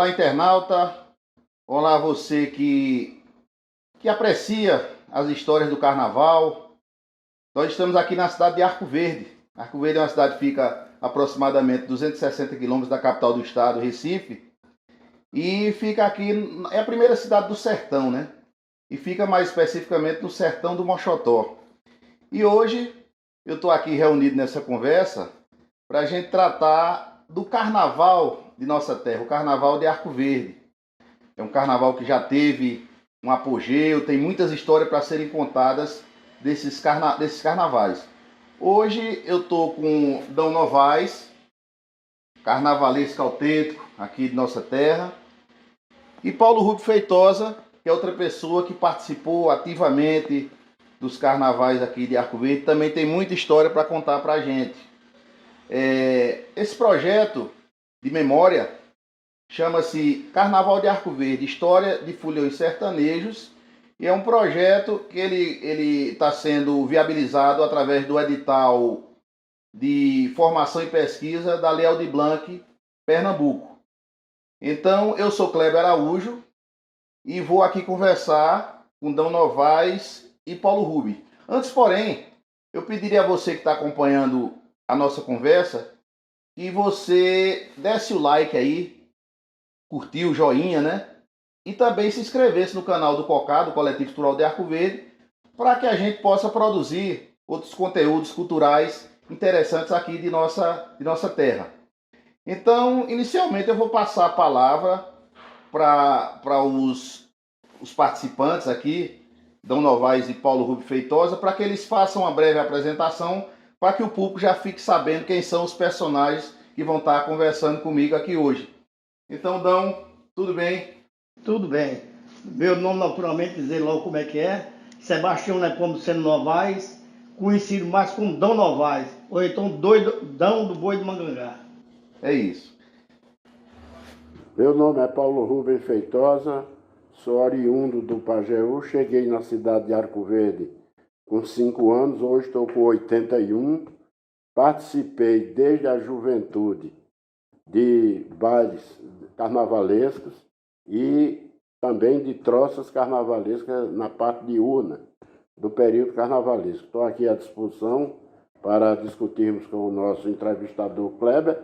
Olá, internauta. Olá, você que aprecia as histórias do carnaval. Nós estamos aqui na cidade de Arco Verde. Arco Verde é uma cidade que fica aproximadamente 260 quilômetros da capital do estado, Recife. E fica aqui, é a primeira cidade do sertão, né? E fica mais especificamente no sertão do Moxotó. E hoje eu estou aqui reunido nessa conversa para a gente tratar do carnaval de nossa terra, o carnaval de Arco Verde. É um carnaval que já teve um apogeu, tem muitas histórias para serem contadas desses carnavais. Hoje eu estou com Dão Novaes, carnavalesco autêntico aqui de nossa terra, e Paulo Rubio Feitosa, que é outra pessoa que participou ativamente dos carnavais aqui de Arco Verde, também tem muita história para contar para a gente. Esse projeto de memória chama-se Carnaval de Arco Verde, História de Foliões Sertanejos, e é um projeto que ele está sendo viabilizado através do edital de formação e pesquisa da Lei Aldir Blanc, Pernambuco. Então, eu sou Kleber Araújo e vou aqui conversar com Dão Novaes e Paulo Rubio. Antes, porém, eu pediria a você que está acompanhando a nossa conversa que você desse o like aí, curtir o joinha, né? E também se inscrevesse no canal do COCA, do Coletivo Cultural de Arco Verde, para que a gente possa produzir outros conteúdos culturais interessantes aqui de nossa terra. Então, inicialmente eu vou passar a palavra para os participantes aqui, Dão Novaes e Paulo Rubio Feitosa, para que eles façam uma breve apresentação, para que o público já fique sabendo quem são os personagens que vão estar conversando comigo aqui hoje. Então, Dão, tudo bem? Tudo bem. Meu nome, naturalmente, dizer logo como é que é. Sebastião Nepomuceno Novaes, conhecido mais como Dão Novaes, ou então Dão do Boi do Mangangá. É isso. Meu nome é Paulo Rubio Feitosa, sou oriundo do Pajeú, cheguei na cidade de Arco Verde com 5 anos, hoje estou com 81. Participei desde a juventude de bailes carnavalescos e também de troças carnavalescas na parte diurna do período carnavalesco. Estou aqui à disposição para discutirmos com o nosso entrevistador Kleber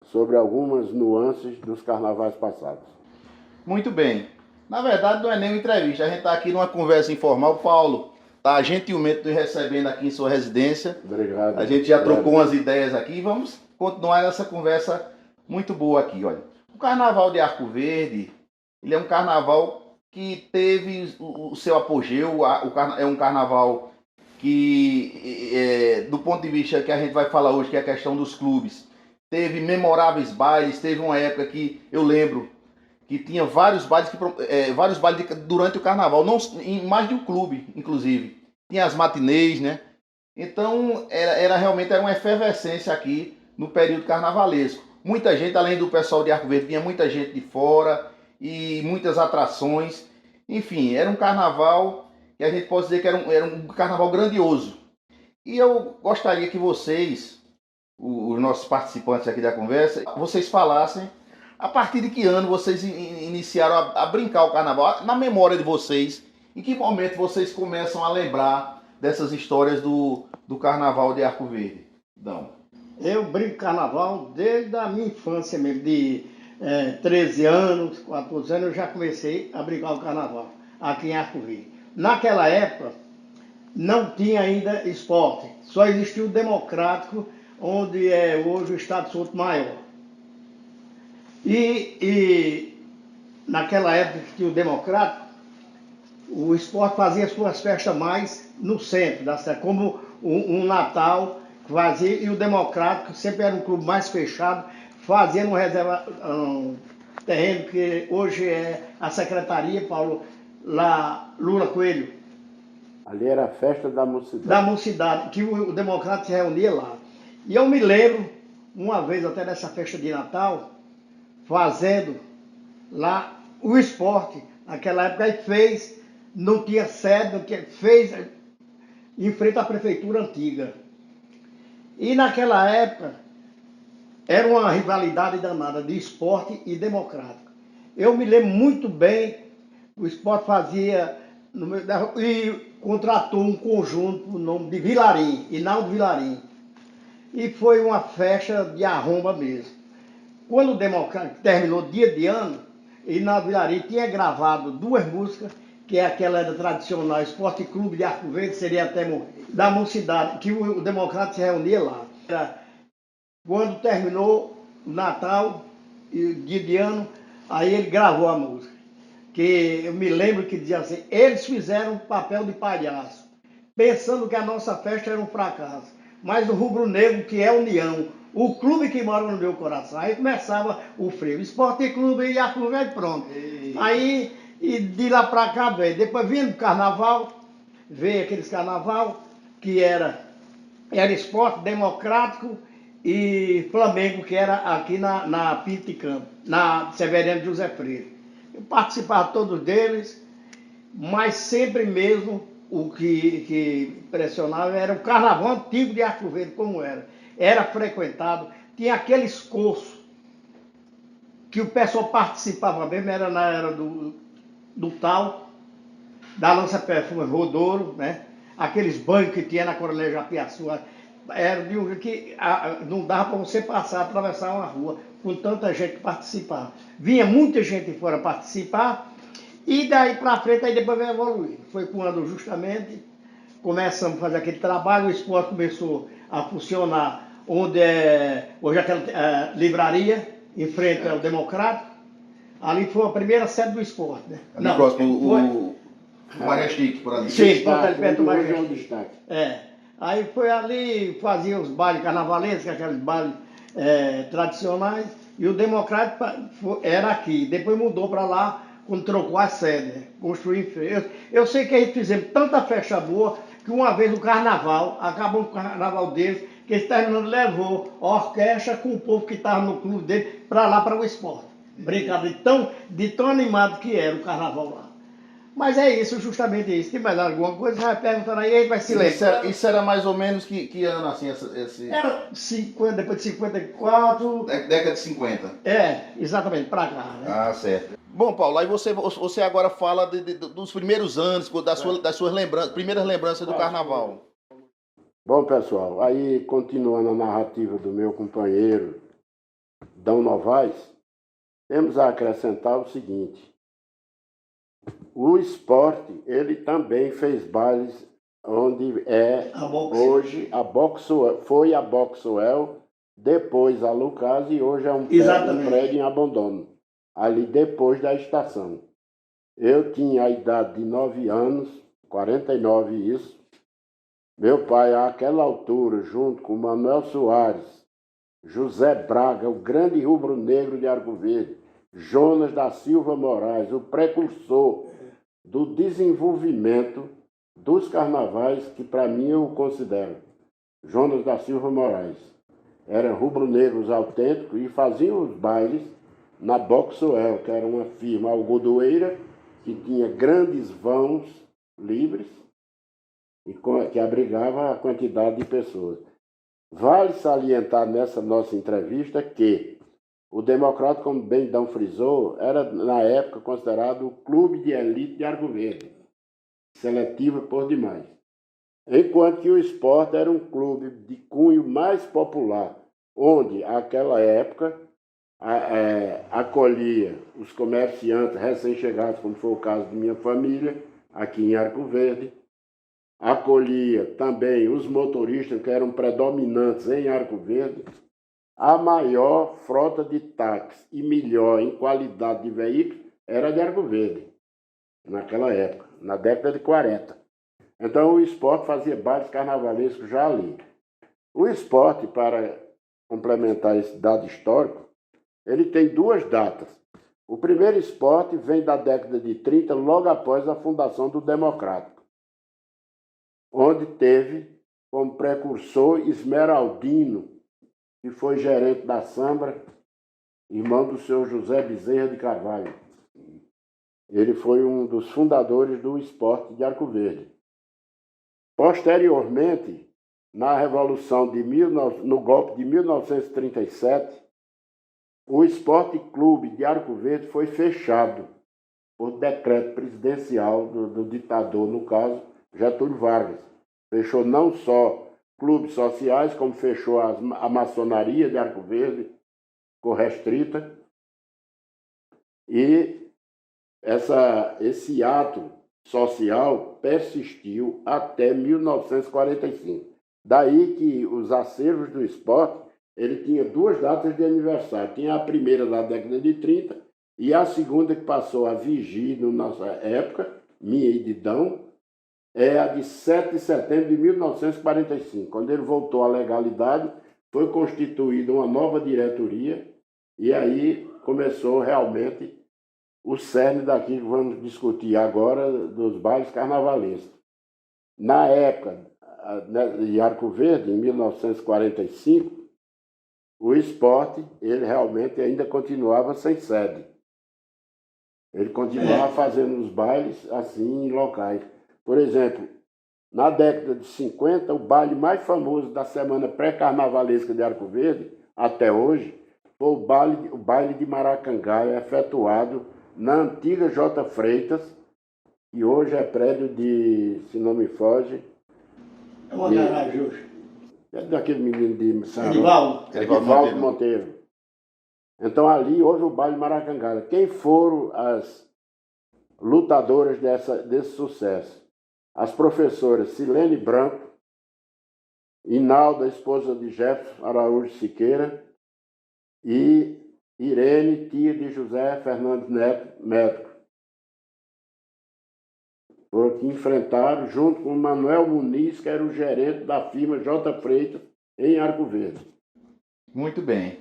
sobre algumas nuances dos carnavais passados. Muito bem. Na verdade, não é nem uma entrevista, a gente está aqui numa conversa informal. Paulo está gentilmente nos recebendo aqui em sua residência. Obrigado. A gente já trocou umas ideias aqui e vamos continuar nessa conversa muito boa aqui. Olha, o Carnaval de Arco Verde, ele é um carnaval que teve o seu apogeu, é um carnaval que, do ponto de vista que a gente vai falar hoje, que é a questão dos clubes, teve memoráveis bailes. Teve uma época que eu lembro que tinha vários bailes, durante o carnaval, não, em mais de um clube, inclusive. Tinha as matinês, né? Então, realmente era uma efervescência aqui no período carnavalesco. Muita gente, além do pessoal de Arco Verde, vinha muita gente de fora e muitas atrações. Enfim, era um carnaval que a gente pode dizer que era um carnaval grandioso. E eu gostaria que vocês, os nossos participantes aqui da conversa, vocês falassem a partir de que ano vocês iniciaram a brincar o carnaval, na memória de vocês, em que momento vocês começam a lembrar dessas histórias do carnaval de Arco Verde. Então, Eu brinco carnaval desde a minha infância mesmo, de 13 anos, 14 anos, eu já comecei a brincar o carnaval aqui em Arco Verde. Naquela época, não tinha ainda esporte, só existia o democrático, onde é hoje o Estado de Souto Maior. E naquela época que tinha o democrático, o esporte fazia suas festas mais no centro da cidade, como um Natal fazia, e o democrático sempre era um clube mais fechado, fazia um terreno que hoje é a Secretaria Paulo Lula Coelho. Ali era a festa da mocidade. Da mocidade, que o democrático se reunia lá. E eu me lembro, uma vez até nessa festa de Natal, fazendo lá o esporte. Naquela época ele fez, não tinha sede, fez em frente à prefeitura antiga. E naquela época era uma rivalidade danada de esporte e democrático. Eu me lembro muito bem, o Sport fazia, e contratou um conjunto com o nome de Vilarim, Hinaldo Vilarim. E foi uma festa de arromba mesmo. Quando o Democrático terminou dia de ano, Hinaldo Vilarim tinha gravado 2 músicas, que é aquela da tradicional Esporte Clube de Arco Verde, seria até da mocidade, que o Democrático se reunia lá. Quando terminou o Natal e dia de ano, aí ele gravou a música. Que eu me lembro que dizia assim, eles fizeram um papel de palhaço, pensando que a nossa festa era um fracasso. Mas o rubro-negro, que é a união, o clube que mora no meu coração. Aí começava o freio, Esporte Clube e Arco Verde, pronto. Aí, e de lá pra cá, veio. Depois vindo o carnaval, veio aqueles carnaval que era Esporte Democrático e Flamengo, que era aqui na Pinto de Campo, na Severiano José Freire. Eu participava de todos deles, mas sempre mesmo o que impressionava era o carnaval antigo de Arco Verde, como era. Era frequentado, tinha aqueles cursos que o pessoal participava mesmo, era na era do tal, da lança-perfume Rodouro, né? Aqueles banhos que tinha na Coronel Japiaçu, era de um que não dava para você passar, atravessar uma rua, com tanta gente que participava. Vinha muita gente fora participar, e daí para frente, aí depois veio evoluir. Foi quando justamente começamos a fazer aquele trabalho, o esporte começou a funcionar, onde hoje aquela livraria, em frente ao Democrático, ali foi a primeira sede do esporte, né? Ali próximo o Majestic, por ali. Sim, ali perto do Hoje é um Majestic. destaque. Aí foi ali, fazia os bailes carnavalescos, aqueles bailes tradicionais, e o Democrático era aqui. Depois mudou para lá, quando trocou a sede, construiu. Eu sei que a gente fizemos tanta festa boa, que uma vez o carnaval, acabou o carnaval deles, que eles terminando levou a orquestra com o povo que estava no clube dele para lá, para o esporte. Brincadeira de tão animado que era o carnaval lá. Mas é isso, justamente isso. Tem mais alguma coisa? Vai perguntando aí, a gente vai se lembrar. Isso era mais ou menos que ano, assim, esse... Era 50, depois de 54. Década de 50. Exatamente, pra cá, né? Ah, certo. Bom, Paulo, aí você agora fala dos primeiros anos, das suas lembranças, primeiras lembranças do carnaval. Bom, pessoal, aí continuando a narrativa do meu companheiro Dão Novaes, temos a acrescentar o seguinte: o esporte, ele também fez bailes onde hoje a Boxwell, foi a Boxwell, depois a Lucas e hoje é um prédio em abandono, ali depois da estação. Eu tinha a idade de 9 anos, 49 isso. Meu pai, àquela altura, junto com Manuel Soares, José Braga, o grande rubro-negro de Arco Verde, Jonas da Silva Moraes, o precursor do desenvolvimento dos carnavais, que para mim eu considero Jonas da Silva Moraes. Eram rubro-negros autênticos e faziam os bailes na Boxwell, que era uma firma algodoeira que tinha grandes vãos livres e que abrigava a quantidade de pessoas. Vale salientar nessa nossa entrevista que o Democrático, como bem Dão frisou, era na época considerado o clube de elite de Arco Verde, seletivo por demais. Enquanto que o esporte era um clube de cunho mais popular, onde, naquela época, acolhia os comerciantes recém-chegados, como foi o caso de minha família, aqui em Arco Verde, acolhia também os motoristas que eram predominantes em Arco Verde, a maior frota de táxi e melhor em qualidade de veículos era de Arco Verde, naquela época, na década de 40. Então o esporte fazia bailes carnavalescos já ali. O esporte, para complementar esse dado histórico, ele tem 2 datas. O primeiro esporte vem da década de 30, logo após a fundação do Democrático, onde teve como precursor Esmeraldino, que foi gerente da Sambra, irmão do senhor José Bezerra de Carvalho. Ele foi um dos fundadores do esporte de Arco Verde. Posteriormente, na Revolução no golpe de 1937, o Esporte Clube de Arco Verde foi fechado por decreto presidencial do ditador, no caso, Getúlio Vargas. Fechou não só clubes sociais, como fechou a maçonaria de Arco Verde, ficou restrita. E esse ato social persistiu até 1945. Daí que os acervos do esporte, ele tinha duas datas de aniversário. Tinha a primeira da década de 30 e a segunda que passou a vigir na nossa época, minha e de Dão, é a de 7 de setembro de 1945. Quando ele voltou à legalidade, foi constituída uma nova diretoria e aí começou realmente o cerne daquilo que vamos discutir agora, dos bailes carnavalescos. Na época de Arco Verde, em 1945, o esporte, ele realmente ainda continuava sem sede. Ele continuava fazendo os bailes assim em locais. Por exemplo, na década de 50, o baile mais famoso da semana pré-carnavalesca de Arco Verde, até hoje, foi o baile de Maracangalha, efetuado na antiga J. Freitas, que hoje é prédio de, se não me foge... É uma garagem hoje. É daquele menino de São Edivaldo Monteiro. Então ali houve o baile de Maracangalha. Quem foram as lutadoras desse sucesso? As professoras Silene Branco, Inalda, esposa de Jefferson Araújo Siqueira, e Irene, tia de José Fernandes Neto, médico. Foram que enfrentaram, junto com Manuel Muniz, que era o gerente da firma J. Freitas, em Arco Verde. Muito bem.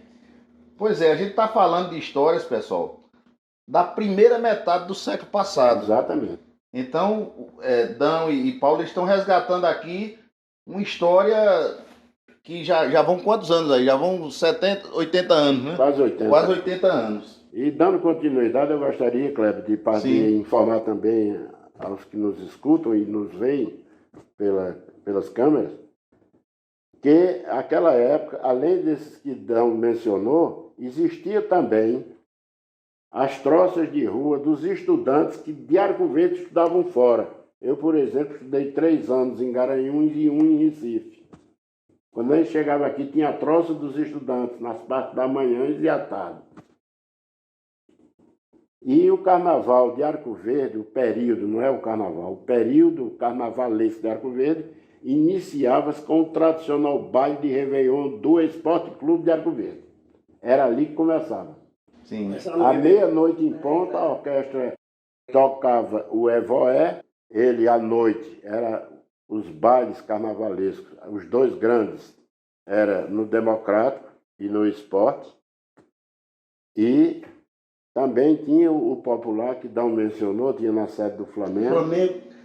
Pois é, a gente está falando de histórias, pessoal, da primeira metade do século passado. Exatamente. Então, Dão e Paulo estão resgatando aqui uma história que já vão quantos anos aí? Já vão 70, 80 anos, né? Quase 80. Quase 80 anos. E dando continuidade, eu gostaria, Kleber, de informar também aos que nos escutam e nos veem pelas câmeras, que naquela época, além desses que Dão mencionou, existia também as troças de rua dos estudantes que de Arco Verde estudavam fora. Eu, por exemplo, estudei 3 anos em Garanhuns e 1 em Recife. Quando a gente chegava aqui, tinha a troça dos estudantes nas partes da manhã e à tarde. E o carnaval de Arco Verde, o período, não é o carnaval, o período carnavalesco de Arco Verde, iniciava-se com o tradicional baile de Réveillon do Esporte Clube de Arco Verde. Era ali que começava. Sim. À meia-noite em ponta, a orquestra tocava o Evoé, ele à noite era os bailes carnavalescos, os dois grandes, era no Democrático e no Esporte, e também tinha o popular, que Dão mencionou, tinha na sede do Flamengo.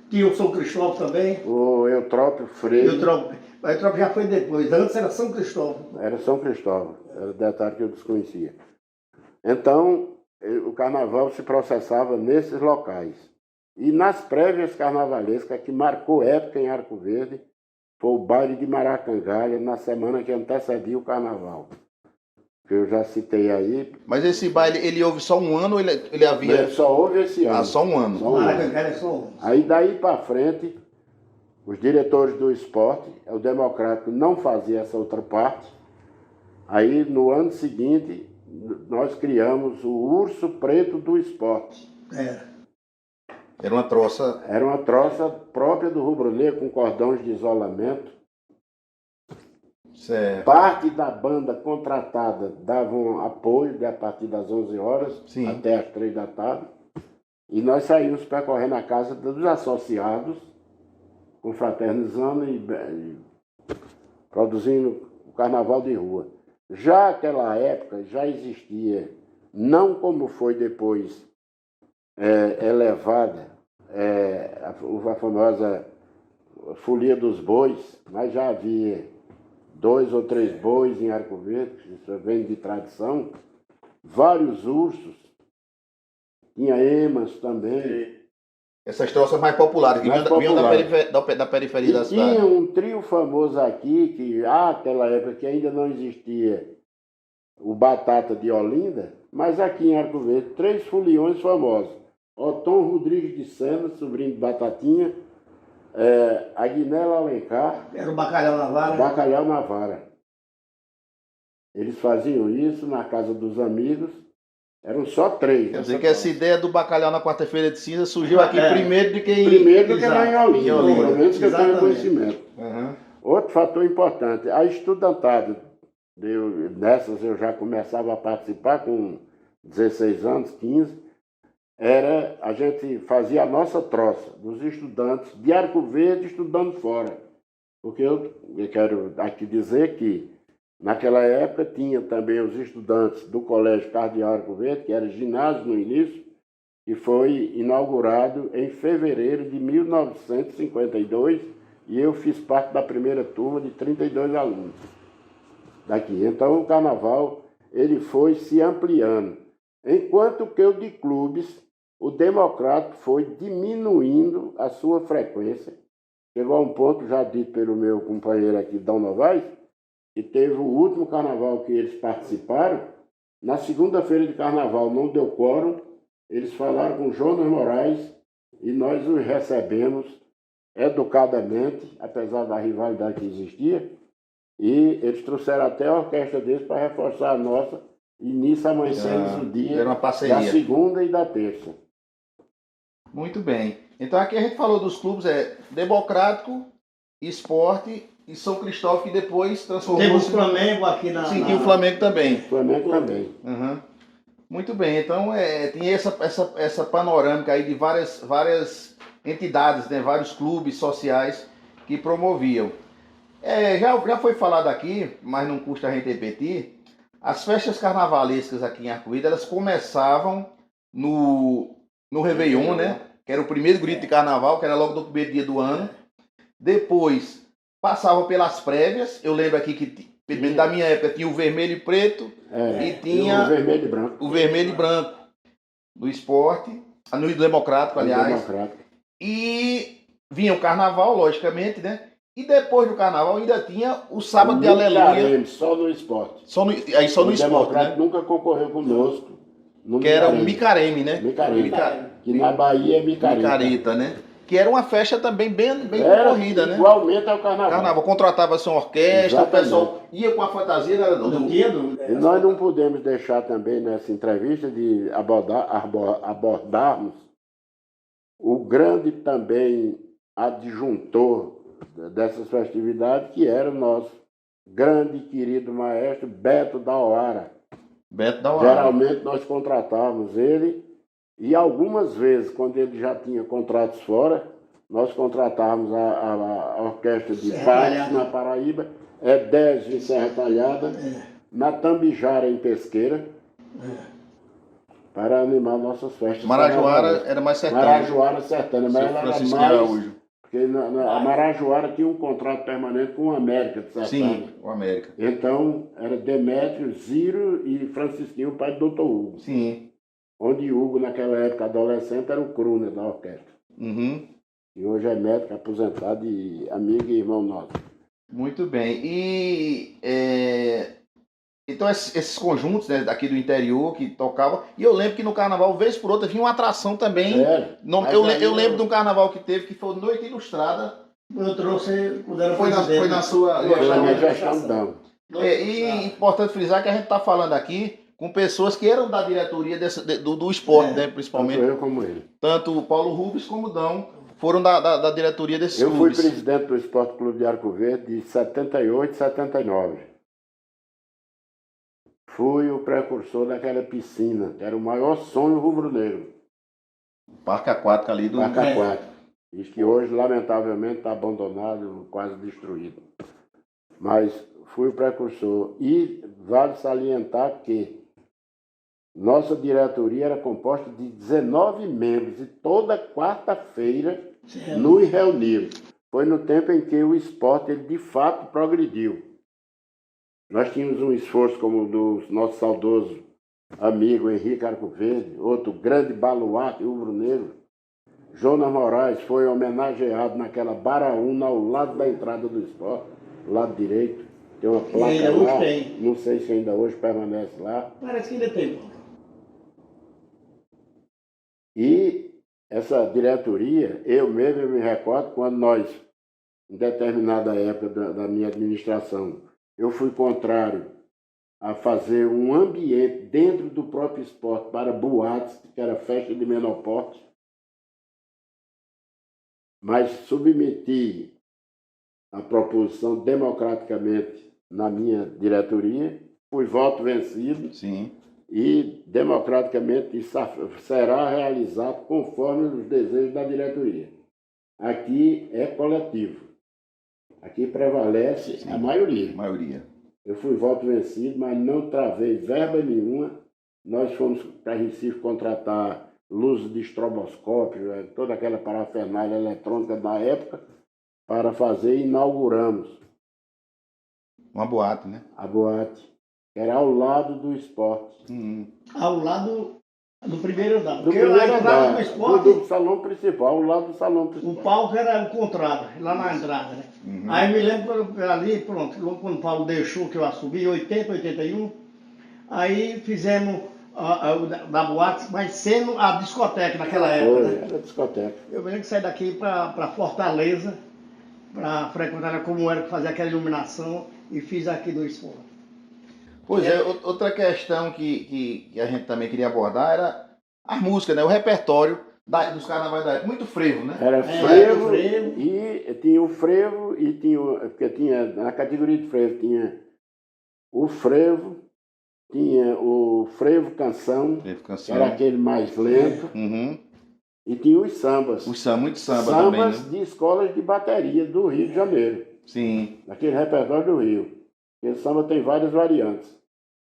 Tinha o São Cristóvão também. O Eutrópio Freire. O Eutrópio já foi depois, antes era São Cristóvão. Era São Cristóvão, era detalhe que eu desconhecia. Então, o carnaval se processava nesses locais. E nas prévias carnavalescas, que marcou época em Arco Verde, foi o baile de Maracangalha, na semana que antecedia o carnaval. Que eu já citei aí. Mas esse baile, ele houve só um ano ou ele havia... Ele só houve esse ano. Ah, só um ano. Maracangalha é só um. Aí daí para frente, os diretores do esporte, o Democrático não fazia essa outra parte. Aí no ano seguinte, nós criamos o Urso Preto do Esporte. Era uma troça... Era uma troça própria do rubro-negro, com cordões de isolamento. Certo. Parte da banda contratada davam apoio a partir das 11 horas Sim. até as 3 da tarde. E nós saímos percorrendo a casa dos associados, confraternizando e produzindo o carnaval de rua. Já naquela época já existia, não como foi depois elevada, a famosa folia dos bois, mas já havia 2 ou 3 bois em Arco Verde, isso vem de tradição, vários ursos, tinha emas também. Essas troças mais populares, que vinham da periferia da cidade. Tinha um trio famoso aqui, que naquela época que ainda não existia o Batata de Olinda, mas aqui em Arco Verde, 3 foliões famosos. Otom Rodrigues de Sena, sobrinho de Batatinha, Aguinela Alencar, Era o bacalhau na vara. Bacalhau na Vara. Eles faziam isso na casa dos amigos, eram só 3. Quer dizer que essa ideia do bacalhau na quarta-feira de cinza surgiu aqui primeiro do que Primeiro do que lá em Exato. Olinda, pelo menos que eu tenho Exatamente. conhecimento. Uhum. Outro fator importante, a estudantada. Nessas eu já começava a participar com 16 anos, 15. A gente fazia a nossa troça dos estudantes de Arco Verde estudando fora. Porque eu quero aqui dizer que naquela época tinha também os estudantes do Colégio Cardeal Arco Verde, que era ginásio no início, que foi inaugurado em fevereiro de 1952, e eu fiz parte da primeira turma de 32 alunos daqui. Então o carnaval ele foi se ampliando. Enquanto que o de clubes, o democrático foi diminuindo a sua frequência. Chegou a um ponto, já dito pelo meu companheiro aqui, Dom Novaes, que teve o último carnaval que eles participaram. Na segunda-feira de carnaval não deu quórum, eles falaram com Jonas Moraes e nós os recebemos educadamente, apesar da rivalidade que existia, e eles trouxeram até a orquestra deles para reforçar a nossa, e nisso amanhecemos o dia Era uma parceria. da segunda e da terça. Muito bem. Então aqui a gente falou dos clubes, Democrático, Esporte e São Cristóvão, que depois Teve o transformou-se... Flamengo aqui na... Sim, e o Flamengo também. Flamengo também. Uhum. Muito bem, então tinha essa panorâmica aí de várias entidades, né, vários clubes sociais que promoviam. Já foi falado aqui, mas não custa a gente repetir, as festas carnavalescas aqui em Arco Verde, elas começavam no Réveillon, né, que era o primeiro grito de carnaval, que era logo no primeiro dia do ano. Depois passavam pelas prévias, eu lembro aqui que da minha época tinha o vermelho e preto, e tinha o vermelho e branco. O vermelho e branco do Esporte, no Democrático, aliás. Democrático. E vinha o carnaval, logicamente, né? E depois do carnaval ainda tinha o sábado de aleluia. Só no Esporte. Só no Esporte, Democrático, né? nunca concorreu conosco. No Que era o Micareme, né? Micareme. Que na Bahia é Micareta. Micareta, né? Que era uma festa também bem concorrida, né? Igualmente ao carnaval. Contratava-se uma orquestra, Exatamente. o pessoal ia com a fantasia, era E nós não podemos deixar também nessa entrevista de abordarmos o grande também adjuntor dessas festividades, que era o nosso grande e querido maestro Beto da Oara. Beto da Oara. Geralmente nós contratávamos ele, e algumas vezes, quando ele já tinha contratos fora, nós contratávamos a orquestra de Patos, na Paraíba, Edésio em Serra Talhada, na Tambijara, em Pesqueira, para animar nossas festas. Marajoara era mais sertânia. Marajoara sertânia, mas ela era Francisco mais... Araújo. Porque a Marajoara tinha um contrato permanente com o América de Sertânia. Sim, o América. Então, era Demétrio, Ziro e Francisquinho, pai do Dr. Hugo. Sim. Onde Hugo, naquela época adolescente, era o crooner da orquestra. Uhum. E hoje é médico aposentado e amigo e irmão nosso. Muito bem. E então esses conjuntos, né, daqui do interior que tocavam, e eu lembro que no carnaval, vez por outra, vinha uma atração também. Eu lembro de um carnaval que teve, que foi Noite Ilustrada. Eu trouxe quando era Foi na sua gestão. E importante frisar que a gente está falando aqui com pessoas que eram da diretoria do esporte, né, principalmente. Tanto eu como ele. Tanto o Paulo Rubens como o Dão foram da diretoria desses clubes. Eu fui presidente do Esporte Clube de Arco Verde de 78 e 79. Fui o precursor daquela piscina, que era o maior sonho rubro-negro. Parque aquático ali do... Parque aquático. Isso que hoje, lamentavelmente, está abandonado, quase destruído. Mas fui o precursor. E vale salientar que nossa diretoria era composta de 19 membros e toda quarta-feira nos reunimos. Foi no tempo em que o esporte ele, de fato progrediu. Nós tínhamos um esforço como o do nosso saudoso amigo Henrique Arco Verde, outro grande baluarte rubro-negro. Jonas Moraes foi homenageado naquela baraúna ao lado da entrada do esporte, lado direito. Tem uma placa ainda lá, hoje tem. não sei se ainda hoje permanece lá. Parece que ainda tem, Paulo. E essa diretoria, eu me recordo quando nós, em determinada época da minha administração, eu fui contrário a fazer um ambiente dentro do próprio esporte para boates, que era festa de menor porte, mas submeti a proposição democraticamente na minha diretoria, fui voto vencido. Sim. E democraticamente isso será realizado conforme os desejos da diretoria. Aqui é coletivo. Aqui prevalece a maioria. Eu fui voto vencido, mas não travei verba nenhuma. Nós fomos para Recife contratar luzes de estroboscópio, toda aquela parafernália eletrônica da época, para fazer e inauguramos. Uma boate, né? A boate. Era ao lado do esporte. Ao lado do primeiro andar. Do Porque primeiro a entrada andar, do esporte, do salão principal, ao lado do salão o principal. palco era o contrário, lá na entrada, né? Aí me lembro que ali, pronto, logo quando o Paulo deixou que eu assumi, em 80, 81, aí fizemos da boate, mas sendo a discoteca naquela época, Foi, né? era discoteca. Eu me lembro que saí daqui para Fortaleza, para frequentar como era fazer aquela iluminação e fiz aqui do esporte. Pois é, outra questão que a gente também queria abordar era a música, né? O repertório dos carnavais da época. Muito frevo, né? Era frevo, e tinha o frevo e tinha, porque tinha, na categoria de frevo tinha o frevo, tinha o frevo canção, era aquele mais lento, e tinha os sambas. Muito samba sambas também, né? de escolas de bateria do Rio de Janeiro. Sim. Naquele repertório do Rio. Esse samba tem várias variantes.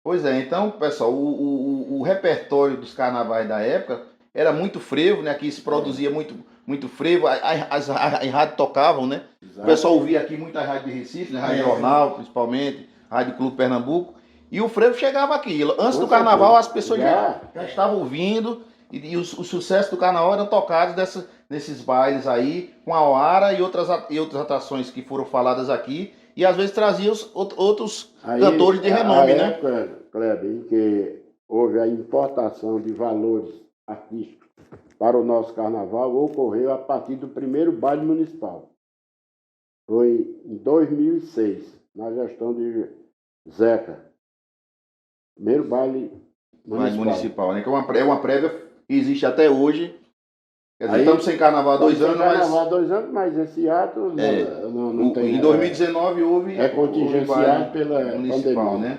Pois é, então, pessoal, o repertório dos carnavais da época era muito frevo, né? Aqui se produzia muito frevo, as rádios tocavam, né? Exato. O pessoal ouvia aqui muita rádio de Recife, né? Rádio Jornal, principalmente, Rádio Clube Pernambuco. E o frevo chegava aqui. Antes do carnaval, as pessoas já estavam ouvindo e os sucessos do carnaval eram tocados nesses bailes aí, com a Oara e outras atrações que foram faladas aqui. E às vezes trazia outros cantores de renome, né? Época, Kleber, em que houve a importação de valores artísticos para o nosso carnaval, ocorreu a partir do primeiro baile municipal. Foi em 2006, na gestão de Zeca. Primeiro baile municipal, né? Que é uma prévia que existe até hoje. Quer dizer, estamos sem carnaval há 2 anos, carnaval há 2 anos, mas esse ato não tem. Em 2019 houve. É contingenciado pela municipal, pandemia.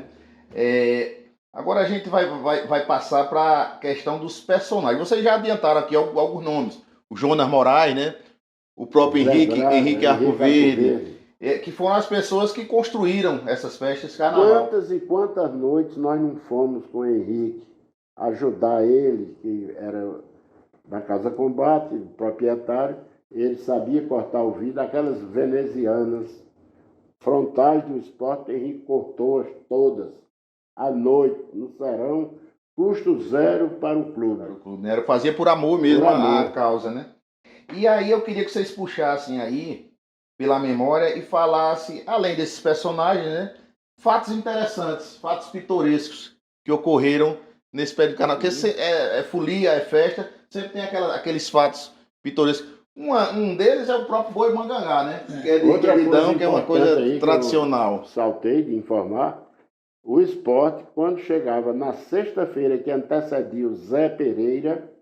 Né? Agora a gente vai passar para a questão dos personagens. Vocês já adiantaram aqui alguns nomes. O Jonas Moraes, né? O próprio Henrique Arcoverde, que foram as pessoas que construíram essas festas de carnaval. Quantas e quantas noites nós não fomos com o Henrique ajudar ele, que era da Casa Combate, proprietário. Ele sabia cortar o vidro, aquelas venezianas frontais do esporte, Henrique cortou-as todas, à noite, no serão, custo zero para o clube. Fazia por amor mesmo a causa, né? E aí eu queria que vocês puxassem aí, pela memória, e falassem, além desses personagens, né, fatos interessantes, fatos pitorescos que ocorreram nesse período de carnaval. Porque é folia, é festa, sempre tem aqueles fatos pitorescos. Um deles é o próprio Boi Mangangá, né? Que é de Queridão, que é uma coisa tradicional. Saltei de informar. O esporte, quando chegava na sexta-feira que antecedia o Zé Pereira,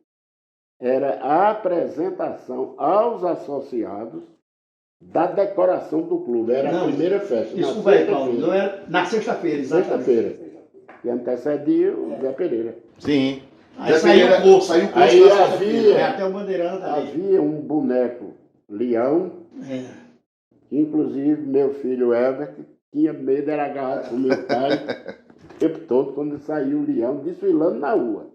era a apresentação aos associados da decoração do clube. Era a primeira festa. Desculpa aí, Paulo. Não era na sexta-feira, exatamente. Sexta-feira. Que antecedia o Zé Pereira. Sim. Aí saiu o curso. Aí havia, até o bandeirante ali. havia um boneco leão, inclusive meu filho Herbert tinha medo, era agarrado com meu pai o tempo todo quando saiu o leão desfilando na rua.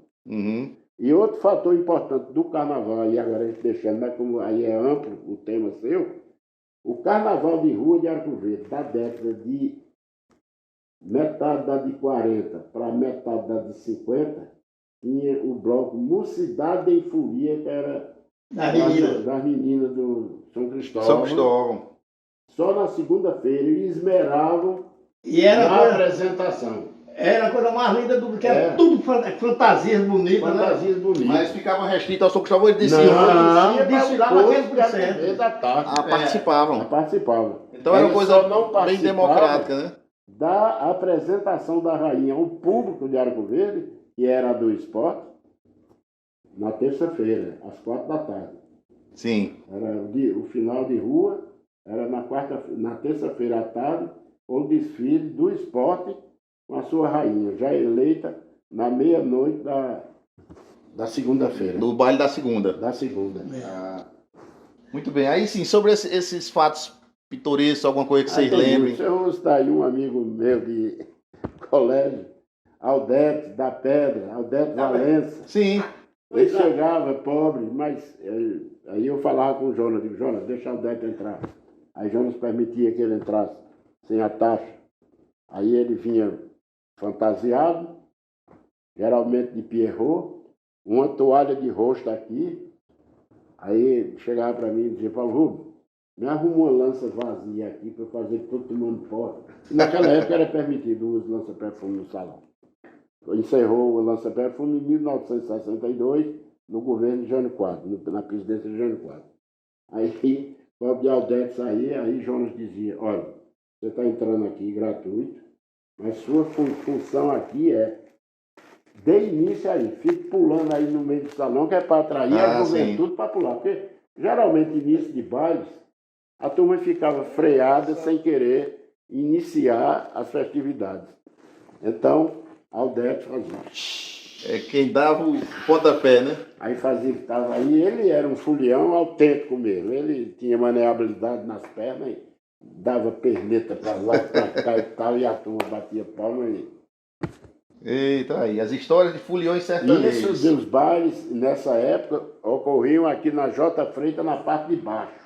E outro fator importante do carnaval, aí agora a gente deixando, mas como aí é amplo o tema seu, o carnaval de rua de Arco Verde, da década de metade da de 40 para metade da de 50, tinha o bloco Mocidade em Folia, que era das meninas do São Cristóvão. São Cristóvão. Só na segunda-feira eles esmeravam E era Na coisa, apresentação. era a coisa mais linda do que era É. tudo fantasias bonitas, né? Fantasias bonitas. Mas ficava restrito ao som que só descia. Não, descia desfilava para aquele depois por cento. da TV da tarde. Ah, participavam. Ela participava. Então era uma Ela coisa só não bem participava democrática, né? da apresentação da rainha ao público de Arco Verde, que era a do esporte, na terça-feira, às 4 da tarde. Sim. Era o final de rua, era na terça-feira à tarde, o desfile do esporte com a sua rainha, já eleita na meia-noite da segunda-feira. Do baile da segunda. Da segunda. Ah, muito bem. Aí sim, sobre esses fatos pitorescos, alguma coisa que vocês lembrem. Eu vou citar aí um amigo meu de colégio, Aldete da Pedra, Aldete Valença. Sim. Ele chegava pobre, mas aí eu falava com o Jonas, digo, Jonas, deixa o Aldete entrar. Aí Jonas permitia que ele entrasse sem a taxa. Aí ele vinha fantasiado, geralmente de Pierrot, uma toalha de rosto aqui. Aí ele chegava para mim e dizia, Paulo Rubens, me arruma uma lança vazia aqui para fazer todo mundo fora. Naquela época era permitido o uso de lança-perfume no salão. Encerrou o lança-perfume em 1962, no governo de Jânio Quadros, na presidência de Jânio Quadros. Aí, Bob de Aldete saía, aí Jonas dizia, olha, você está entrando aqui gratuito, mas sua função aqui é, dê início aí, fique pulando aí no meio do salão, que é para atrair a juventude para pular. Porque, geralmente, início de bailes, a turma ficava freada sem querer iniciar as festividades. Então, Aldete fazia. É quem dava o pontapé, né? Aí fazia que estava aí, ele era um fulião autêntico mesmo. Ele tinha maneabilidade nas pernas, e dava perneta para lá, para cá e tal, e a turma batia palma. Eita aí, as histórias de foliões sertanejos. Isso dos bailes, nessa época, ocorriam aqui na J. Freitas, na parte de baixo.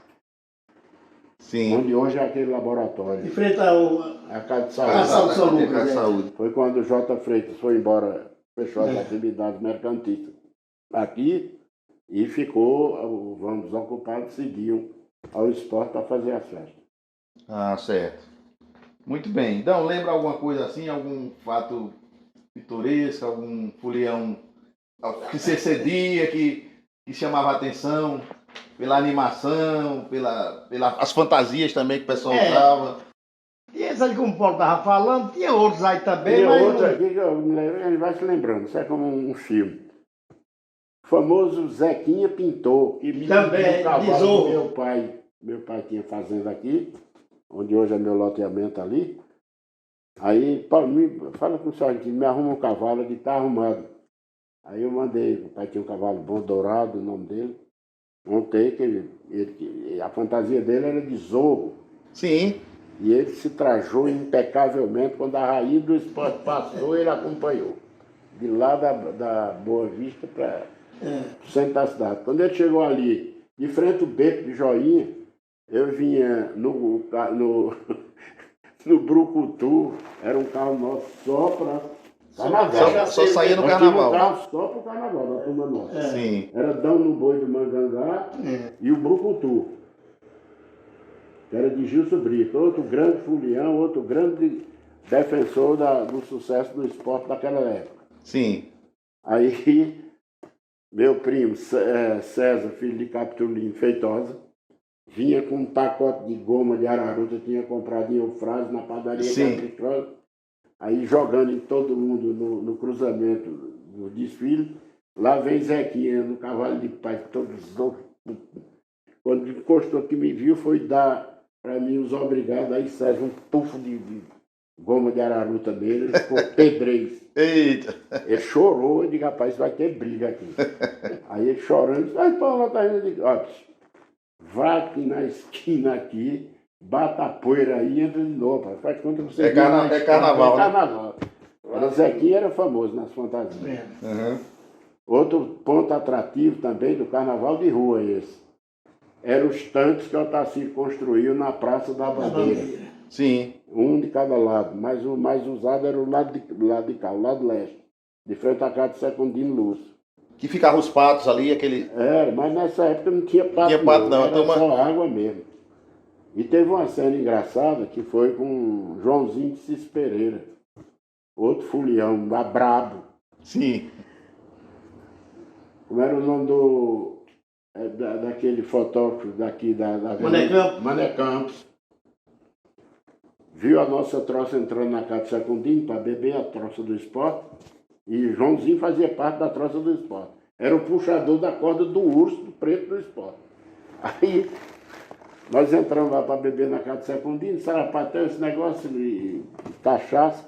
Sim. Onde hoje é aquele laboratório. Em frente ao A Casa de Casa Saúde. de Saúde. Casa de Saúde. Foi quando o J. Freitas foi embora, fechou as atividades mercantistas aqui e ficou, vamos ocupados, seguiam ao esporte para fazer as festas. Ah, certo. Muito bem. Então, lembra alguma coisa assim, algum fato pitoresco, algum folião que se excedia, que chamava a atenção pela animação, as fantasias também que o pessoal usava? E esse aí, como o Paulo estava falando, tinha outros aí também, Tem mas outro aqui que eu me lembro, ele vai se lembrando, isso é como um filme. O famoso Zequinha Pintor, que me também, deu o cavalo do Besouro. meu pai. Meu pai tinha fazenda aqui, onde hoje é meu loteamento ali. Aí, Paulo, fala com o sargento, me arruma um cavalo, ele está arrumado. Aí eu mandei, o pai tinha um cavalo bom, dourado, o nome dele. Montei, que a fantasia dele era de Zorro. Sim. E ele se trajou impecavelmente. Quando a rainha do esporte passou, ele acompanhou. De lá da Boa Vista para o centro da cidade. Quando ele chegou ali, de frente ao beco de Joinha, eu vinha no Brucutu, era um carro nosso só para carnaval. Só saía no Nós carnaval. tínhamos um carro só para o carnaval, da turma nossa. Sim. Era Dão no Boi do Mangangá e o Brucutu, que era de Gilson Brito, outro grande fulião, outro grande defensor do sucesso do esporte daquela época. Sim. Aí, meu primo César, filho de Capitulino Feitosa, vinha com um pacote de goma de araruta, tinha comprado em Eufrásio, na padaria Caprichosa, aí jogando em todo mundo no cruzamento do desfile. Lá vem Zequinha no cavalo de pai, todos loucos. Quando encostou que me viu, foi dar para mim os obrigados, aí Sérgio um tufo de goma de araruta nele, ele ficou pedrez. Eita! Ele chorou, eu digo, rapaz, vai ter briga aqui. Aí ele chorando, disse, ai, Paulo, tá indo, eu digo, ó, vai aqui na esquina aqui, bata a poeira aí e entra de novo. Faz conta que você é carnaval. É carnaval. O Zequinha era famoso nas fantasias. Uhum. Outro ponto atrativo também do carnaval de rua esse. Eram os tanques que o Otacílio construiu na Praça da Bandeira. Sim. Um de cada lado, mas o mais usado era o lado de cá, o lado leste, de frente à casa de Secundino Lúcio. Que ficavam os patos ali, aquele... Era, mas nessa época não tinha pato, não, era só água mesmo. E teve uma cena engraçada que foi com Joãozinho de Cis Pereira, outro fulião, brabo. Sim. Como era o nome daquele fotógrafo daqui da Mané Campos. Mané Campos. Viu a nossa troça entrando na casa de Secundinho para beber a troça do esporte. E Joãozinho fazia parte da troça do esporte. Era o puxador da corda do urso, do preto do esporte. Aí nós entramos lá para beber na casa de Secundinho, sarapatel, esse negócio de cachaça.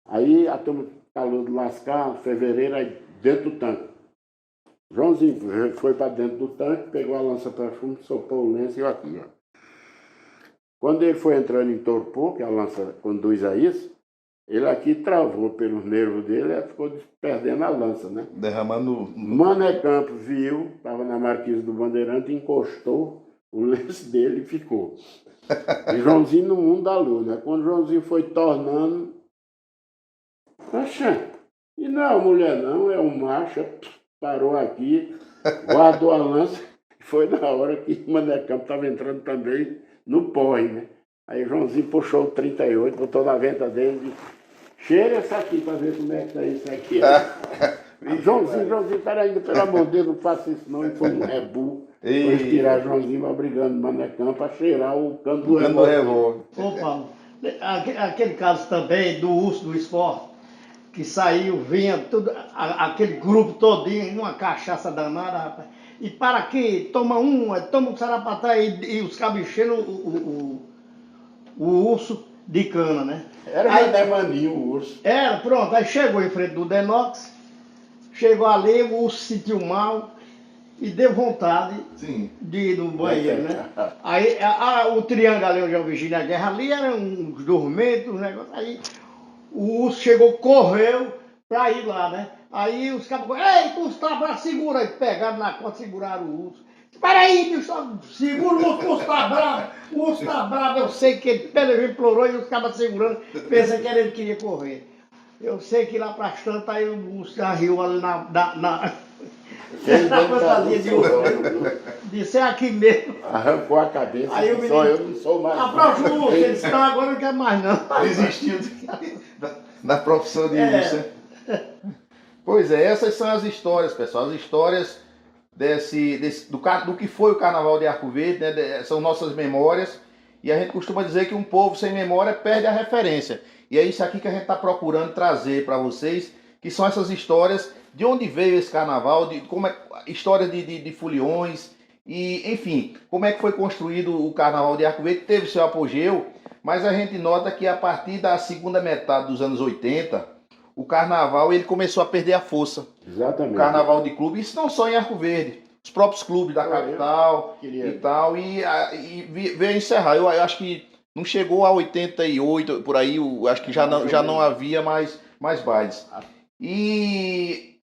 Aí a turma calou de lascar, fevereiro, aí dentro do tanque. Joãozinho foi para dentro do tanque, pegou a lança-perfume, sopou o lenço e eu aqui, ó. Quando ele foi entrando em torpor, que a lança conduz a isso, ele aqui travou pelos nervos dele e ficou perdendo a lança, né? Derramando. Mané Campos viu, estava na marquise do Bandeirante, encostou o lenço dele e ficou. E Joãozinho no mundo da lua, né? Quando Joãozinho foi tornando, poxa, e não é uma mulher não, é um macho, parou aqui, guardou a lança, e foi na hora que Mané Campos estava entrando também no porre, né? Aí Joãozinho puxou o 38, botou na venta dele e disse, cheira essa aqui para ver como é que tá isso aqui. Joãozinho, peraí, pelo amor de Deus, não faça isso não, e foi um rebu. Foi tirar Joãozinho obrigando Mané Campos a cheirar o cano do revólver. Ô Paulo, aquele caso também do urso do esporte, que saiu, vinha tudo, aquele grupo todinho, numa cachaça danada, rapaz. E para que toma um sarapaté e os cabos enchendo o urso de cana, né? Era aí, Demaninho o urso. Era, pronto, aí chegou em frente do Denox, chegou ali, o urso se sentiu mal e deu vontade de ir no banheiro, né? Aí o triângulo ali onde eu vi na guerra ali, eram uns dormentos, um negócio, aí o urso chegou, correu pra ir lá, né? Aí os cabos, ei, Gustavo, segura aí, pegaram na conta, seguraram o urso. Peraí, bicho, segura o urso tá bravo, o urso tá bravo, eu sei que ele pelo implorou e os cabos segurando, pensa que ele queria correr. Eu sei que lá pra tanto aí o urso já riu ali na fantasia de urso. Disse, é aqui mesmo. Arrancou a cabeça, aí o menino, eu não sou mais. A próxima urso, ele disse, não, agora não quer mais não. Desistiu da profissão de urso. Pois é, essas são as histórias, pessoal. As histórias do que foi o Carnaval de Arco Verde, né? São nossas memórias. E a gente costuma dizer que um povo sem memória perde a referência. E é isso aqui que a gente está procurando trazer para vocês, que são essas histórias, de onde veio esse carnaval, histórias de foliões, e enfim, como é que foi construído o Carnaval de Arco Verde, teve seu apogeu, mas a gente nota que a partir da segunda metade dos anos 80, o Carnaval ele começou a perder a força. Exatamente. O Carnaval de clube, isso não só em Arco Verde, os próprios clubes da capital e tal, e veio encerrar. Eu acho que não chegou a 88, por aí, acho que já não havia mais bailes. E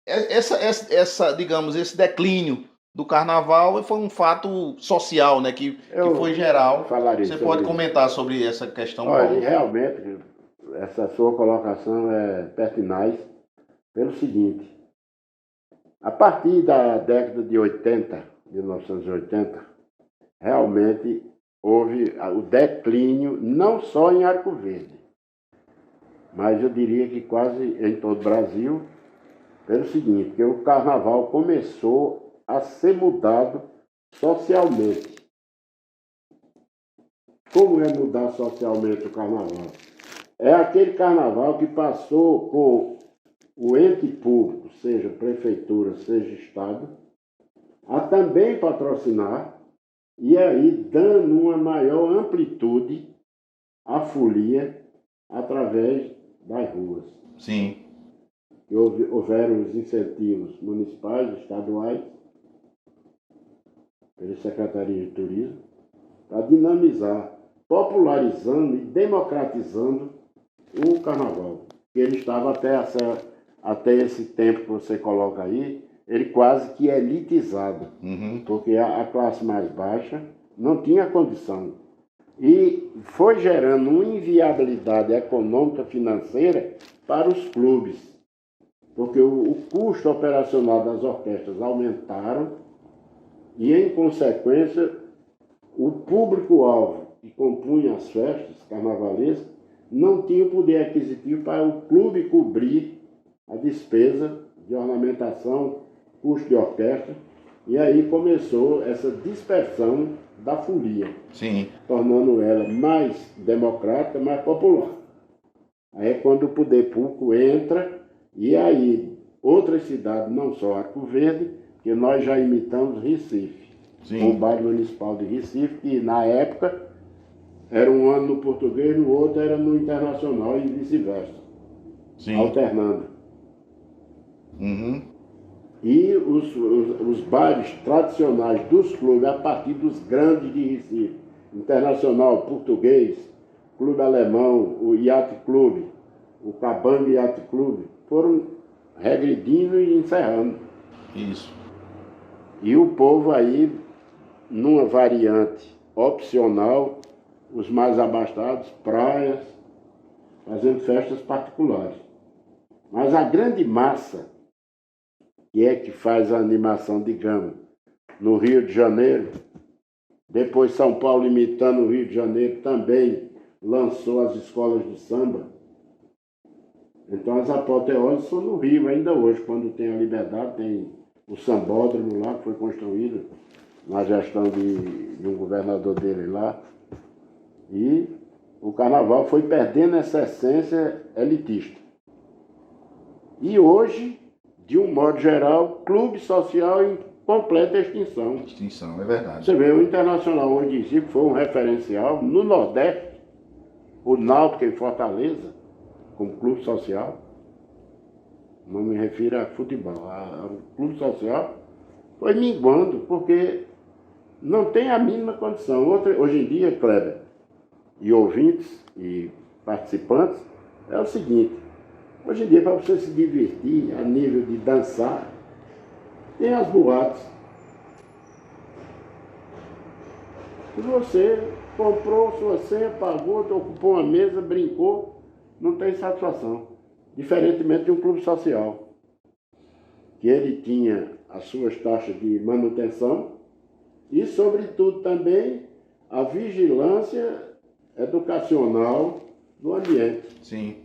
digamos, esse declínio do Carnaval foi um fato social, né, que foi geral. Você pode comentar sobre essa questão, Olha, Paulo? realmente, essa sua colocação é pertinaz pelo seguinte. A partir da década de 80, 1980, realmente houve o declínio, não só em Arco Verde, mas eu diria que quase em todo o Brasil, pelo seguinte, que o Carnaval começou a ser mudado socialmente. Como é mudar socialmente o Carnaval? É aquele Carnaval que passou com o ente público, seja prefeitura, seja Estado, a também patrocinar e aí dando uma maior amplitude à folia através das ruas. Sim. Houveram os incentivos municipais, estaduais, pela Secretaria de Turismo, para dinamizar, popularizando e democratizando o Carnaval. Ele estava até esse tempo que você coloca aí, ele quase que elitizado, porque a classe mais baixa não tinha condição. E foi gerando uma inviabilidade econômica financeira para os clubes, porque o custo operacional das orquestras aumentaram e, em consequência, o público-alvo que compunham as festas carnavalescas não tinham poder aquisitivo para o clube cobrir a despesa de ornamentação, custo de orquestra, e aí começou essa dispersão da folia, Sim. tornando ela mais democrática, mais popular. Aí é quando o poder público entra, e aí outras cidades, não só Arco Verde, que nós já imitamos Recife, Sim. o baile municipal de Recife, que na época era um ano no português, no outro era no internacional e vice-versa, alternando. Uhum. E os bares tradicionais dos clubes, a partir dos grandes de Recife, internacional, português, clube alemão, o Yacht Clube, o Cabanga Yacht Clube, foram regredindo e encerrando. Isso. E o povo aí, numa variante opcional, os mais abastados, praias, fazendo festas particulares. Mas a grande massa, que é que faz a animação, digamos, no Rio de Janeiro, depois São Paulo imitando o Rio de Janeiro também lançou as escolas de samba. Então as apoteoses são no Rio ainda hoje, quando tem a Liberdade, tem o sambódromo lá, que foi construído na gestão de um governador dele lá. E o carnaval foi perdendo essa essência elitista. E hoje, de um modo geral, clube social em completa extinção. Extinção, é verdade. Você vê, o Internacional hoje de Recife foi um referencial no Nordeste, o Náutico em Fortaleza, como clube social. Não me refiro a futebol, o clube social foi minguando, porque não tem a mínima condição. Hoje em dia, Kleber, e ouvintes e participantes, é o seguinte: hoje em dia, para você se divertir a nível de dançar, tem as boates. Se você comprou sua senha, pagou, ocupou uma mesa, brincou, não tem satisfação. Diferentemente de um clube social, que ele tinha as suas taxas de manutenção e, sobretudo, também a vigilância educacional do ambiente. Sim.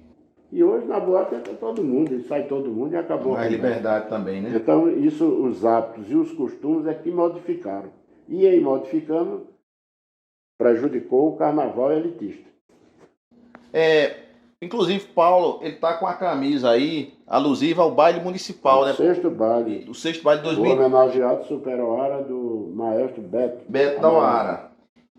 E hoje na boate entra todo mundo, e sai todo mundo e acabou. Mais liberdade também, né? Então, isso, os hábitos e os costumes é que modificaram. E em modificando, prejudicou o carnaval elitista. Inclusive, Paulo, ele tá com a camisa aí alusiva ao baile municipal, né? Sexto baile. O sexto baile de O 2000. homenageado Superoara do maestro Beto da Oara.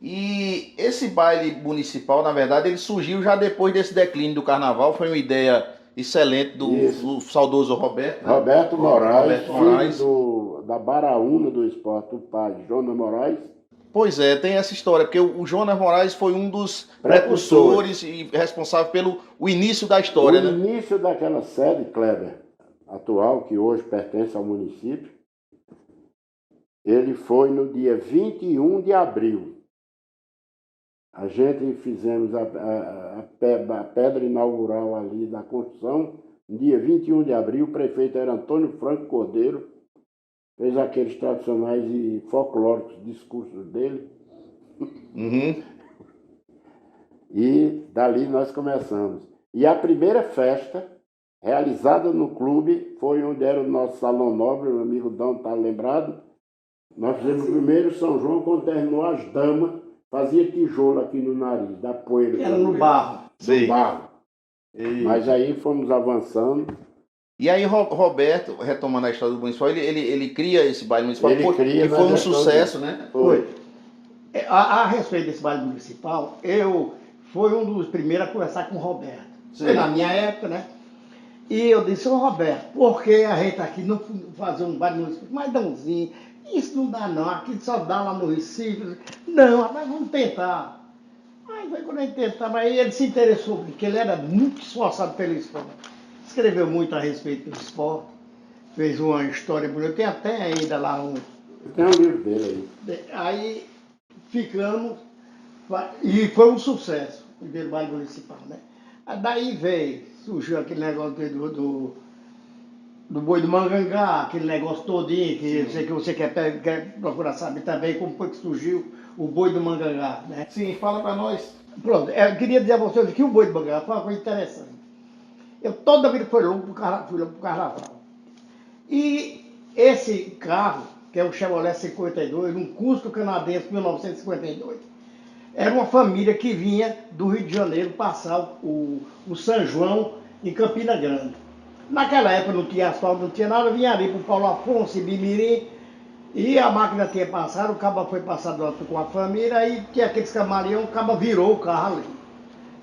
E esse baile municipal, na verdade, ele surgiu já depois desse declínio do carnaval. Foi uma ideia excelente do saudoso Roberto. Né? Roberto Moraes, Roberto Moraes. Filho da Baraúna do esporte, o pai, Jonas Moraes. Pois é, tem essa história, porque o Jonas Moraes foi um dos precursores e responsável pelo o início da história, né? O início daquela sede, Kleber, atual, que hoje pertence ao município, ele foi no dia 21 de abril. A gente fizemos a pedra inaugural ali da construção, no dia 21 de abril, o prefeito era Antônio Franco Cordeiro, fez aqueles tradicionais e folclóricos discursos dele. Uhum. E dali nós começamos. E a primeira festa realizada no clube foi onde era o nosso Salão Nobre, o amigo Dão está lembrado. Nós fizemos o primeiro São João, quando terminou as damas, fazia tijolo aqui no nariz, da poeira. Era no barro. No barro. Mas aí fomos avançando. E aí Roberto, retomando a história do municipal, ele cria esse baile municipal, que foi um sucesso, né? Foi. A respeito desse baile municipal, eu fui um dos primeiros a conversar com o Roberto. Foi na minha época, né? E eu disse, ô Roberto, por que a gente aqui não fazer um baile municipal? Mas Dãozinho, isso não dá não, aqui só dá lá no Recife. Não, rapaz, vamos tentar. Aí foi quando a gente tentava, aí ele se interessou, porque ele era muito esforçado pelo esporte. Escreveu muito a respeito do esporte, fez uma história bonita, tem até ainda lá um... Tem um livro dele aí. Aí ficamos, e foi um sucesso, o primeiro baile municipal, né? Aí daí surgiu aquele negócio do boi do Mangangá, aquele negócio todinho, que você quer procurar saber também como foi que surgiu o boi do Mangangá, né? Sim, fala para nós. Pronto, eu queria dizer a vocês que o boi do Mangangá foi uma coisa interessante. Eu toda a vida fui louco pro carnaval. E esse carro, que é o Chevrolet 52, um Cusco canadense 1952, era uma família que vinha do Rio de Janeiro passar o São João em Campina Grande. Naquela época não tinha asfalto, não tinha nada, vinha ali para o Paulo Afonso, Ibimirim, e a máquina tinha passado, o cabo foi passado com a família, aí tinha aqueles camaleões, o cabo virou o carro ali.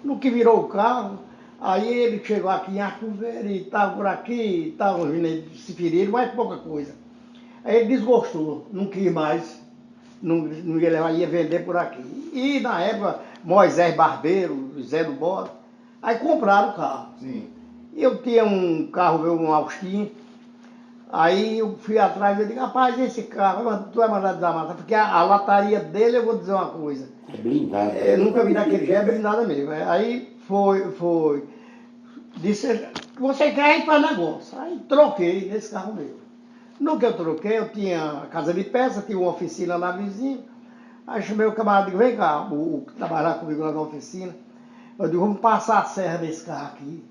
No que virou o carro, aí ele chegou aqui em Arco Verde, estava por aqui, estava se ferindo, mas pouca coisa. Aí ele desgostou, não quis mais, não ia levar, ia vender por aqui. E na época, Moisés Barbeiro, Zé do Bode, aí compraram o carro. Sim. Eu tinha um carro, um Austin, aí eu fui atrás e digo, rapaz, esse carro, tu vai mandar desamassar, porque a lataria dele, eu vou dizer uma coisa. É blindado. Eu nunca vi daquele jeito, é blindado mesmo. Aí disse, você quer ir para negócio. Aí troquei nesse carro meu. No que eu troquei, eu tinha a casa de peça, tinha uma oficina lá vizinha. Aí chamei o camarada e digo, vem cá, o que trabalhava comigo lá na oficina. Eu digo, vamos passar a serra desse carro aqui.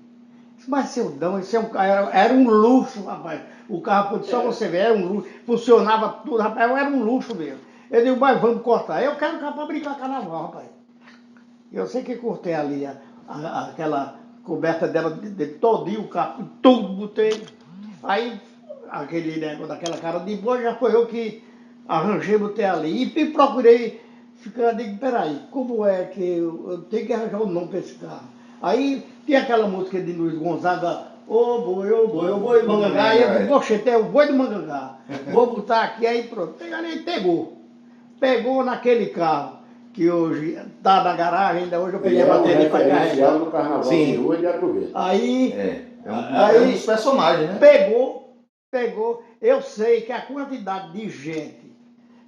Mas seu Dão, esse é um carro, era um luxo, rapaz. O carro, só você ver, era um luxo, funcionava tudo, rapaz, era um luxo mesmo. Eu digo, mas vamos cortar. Eu quero um carro para brincar carnaval, rapaz. Eu sei que cortei ali aquela coberta dela de todinho, o carro, tudo botei. Aí, aquele negócio daquela cara de boi, já foi eu que arranjei, botei ali. E procurei, ficando, digo, peraí, como é que eu tenho que arranjar um nome para esse carro? Aí, tinha aquela música de Luiz Gonzaga, ô boi do Mangangá. Aí eu digo, poxa, tem o boi do Mangangá. Vou botar aqui, aí pronto. Aí pegou. Pegou naquele carro, que hoje está na garagem, ainda hoje eu peguei a bateria para carregar. Do carnaval. Sim. De Rua de Arco Verde. Aí, É um dos personagens, né? pegou. Eu sei que a quantidade de gente,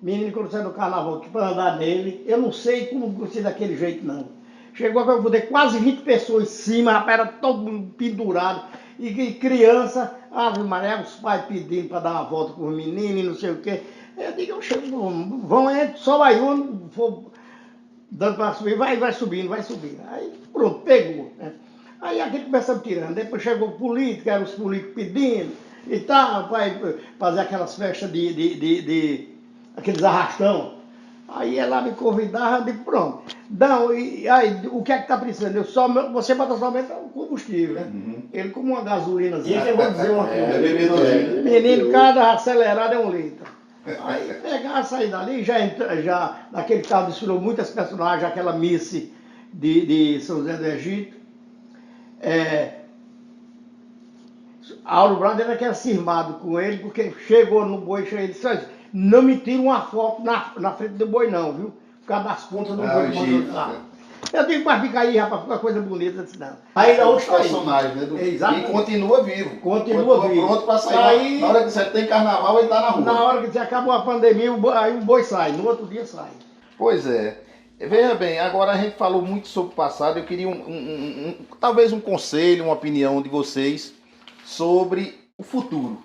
menino quando sai do carnaval, que para andar nele, eu não sei como gostei daquele jeito, não. Chegou a eu poder quase 20 pessoas em cima, rapaz, era todo mundo pendurado. E criança, Ave Maria, os pais pedindo para dar uma volta com os meninos e não sei o quê. Eu digo, eu chego, vão, só vai um, for dando para subir, vai subindo. Aí pronto, pegou. Né? Aí aquele começamos tirando. Depois chegou o político, eram os políticos pedindo e tal, vai fazer aquelas festas aqueles arrastão. Aí ela me convidava, eu digo, pronto. Não, e aí, o que é que está precisando? Você bota somente o combustível, né? Uhum. Ele como uma gasolinazinha, que eu vou dizer uma coisa. bebedorinho. Menino, cada acelerado é 1 litro. Aí pegar, sair dali, já naquele carro desfilou muitas personagens, aquela Miss de São José do Egito. Auro Brando era que era cismado com ele, porque chegou no boi, ele disse, não me tira uma foto na frente do boi não, viu? Por causa das pontas do boi. Eu digo, mas fica aí, rapaz, fica uma coisa bonita, assim, não. Aí é os personagens, né? E continua vivo. Continua vivo. Pronto para sair. Aí, na hora que você tem carnaval, ele tá na rua. Na hora que você acabou a pandemia, aí o boi sai, no outro dia sai. Pois é. Veja bem, agora a gente falou muito sobre o passado, eu queria talvez um conselho, uma opinião de vocês sobre o futuro.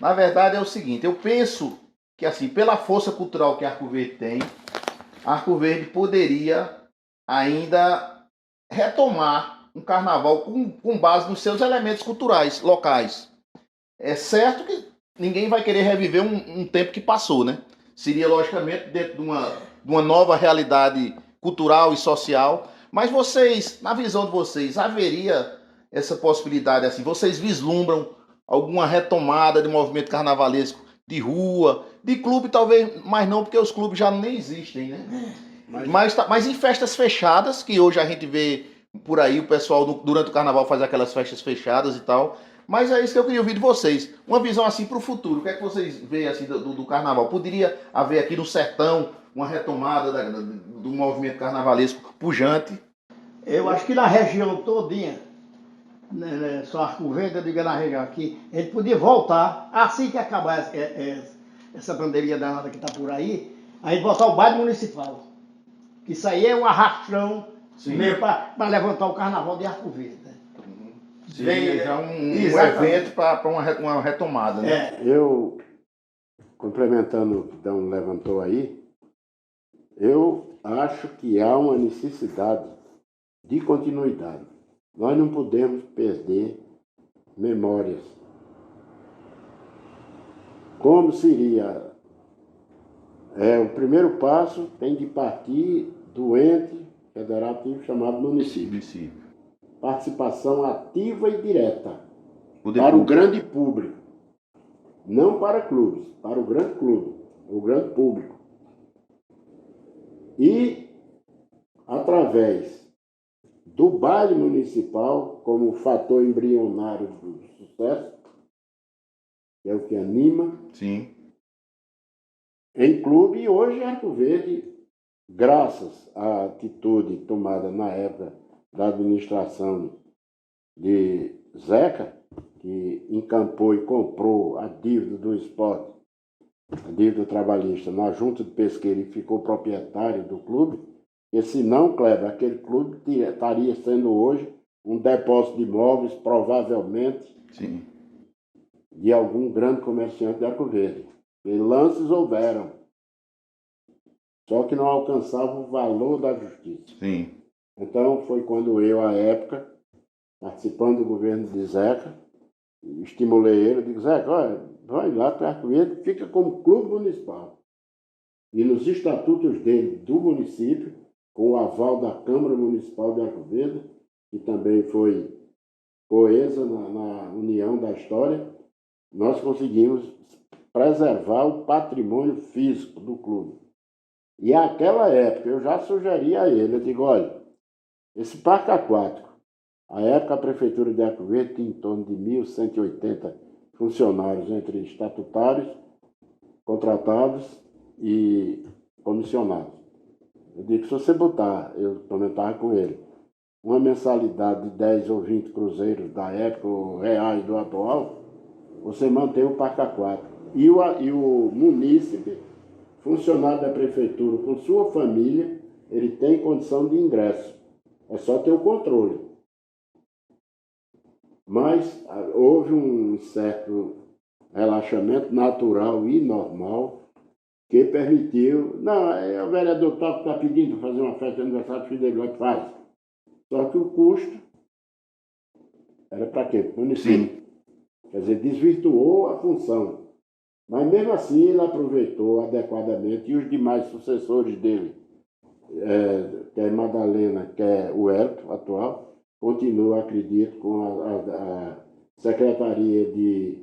Na verdade é o seguinte, eu penso que assim, pela força cultural que Arco Verde tem, Arco Verde poderia ainda retomar um carnaval com base nos seus elementos culturais locais. É certo que ninguém vai querer reviver um tempo que passou, né? Seria logicamente dentro de uma nova realidade cultural e social. Mas vocês, na visão de vocês, haveria essa possibilidade assim? Vocês vislumbram alguma retomada de movimento carnavalesco de rua, de clube talvez, mas não, porque os clubes já nem existem, né? Mas em festas fechadas, que hoje a gente vê por aí, o pessoal durante o carnaval faz aquelas festas fechadas e tal. Mas é isso que eu queria ouvir de vocês. Uma visão assim para o futuro. O que é que vocês veem assim do carnaval? Poderia haver aqui no sertão uma retomada do movimento carnavalesco pujante? Eu acho que na região todinha, né, só Arco Verde, eu digo na região aqui, a gente podia voltar, assim que acabar essa pandemia danada que está por aí, a gente voltar ao baile municipal. Isso aí é um arrastão mesmo para levantar o carnaval de Arco Verde. Né? Seria já um evento para uma retomada, né? Eu, complementando o que o Dão levantou aí, Eu acho que há uma necessidade de continuidade. Nós não podemos perder memórias. Como seria? O primeiro passo tem de partir do ente federativo chamado município. Participação ativa e direta para o grande público. Não para clubes, para o grande clube, o grande público. E, através do baile municipal, como fator embrionário do sucesso, que é o que anima, Sim. em clube, e hoje Arco Verde, graças à atitude tomada na época da administração de Zeca, que encampou e comprou a dívida do esporte, a dívida trabalhista, na junta de pesqueiro e ficou proprietário do clube, e se não, Kleber, aquele clube estaria sendo hoje um depósito de imóveis, provavelmente, Sim. de algum grande comerciante de Arco Verde. E lances houveram, só que não alcançava o valor da justiça. Sim. Então foi quando eu, à época, participando do governo de Zeca, estimulei ele, digo, Zeca, olha, vai lá para Arco Verde, fica como clube municipal. E nos estatutos dele, do município, com o aval da Câmara Municipal de Arco Verde, que também foi coesa na união da história, nós conseguimos preservar o patrimônio físico do clube. E naquela época eu já sugeri a ele, eu digo, olha, esse parque aquático, à época a Prefeitura de Arco Verde tinha em torno de 1.180 funcionários, entre estatutários, contratados e comissionados. Eu digo, se você botar, eu comentava com ele, uma mensalidade de 10 ou 20 cruzeiros da época, ou reais do atual, você mantém o parque aquático. E o munícipe, funcionário da prefeitura, com sua família, ele tem condição de ingresso. É só ter o controle. Mas houve um certo relaxamento natural e normal que permitiu... Não, é o vereador tal que está pedindo fazer uma festa de aniversário do filho dele, faz. Só que o custo era para quê? Município. Sim. Quer dizer, desvirtuou a função. Mas mesmo assim ele aproveitou adequadamente, e os demais sucessores dele, que é Madalena, que é o Hélio atual, continua, acredito, com a Secretaria de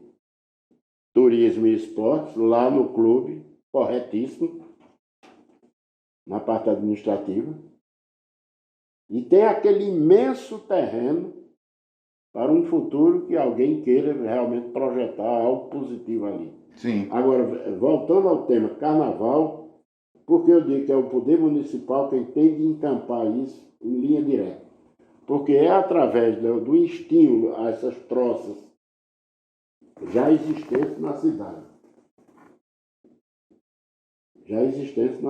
Turismo e Esportes, lá no clube, corretíssimo, na parte administrativa. E tem aquele imenso terreno para um futuro que alguém queira realmente projetar algo positivo ali. Sim. Agora, voltando ao tema carnaval, porque eu digo que é o poder municipal quem tem de encampar isso em linha direta. Porque é através do estímulo a essas troças já existentes na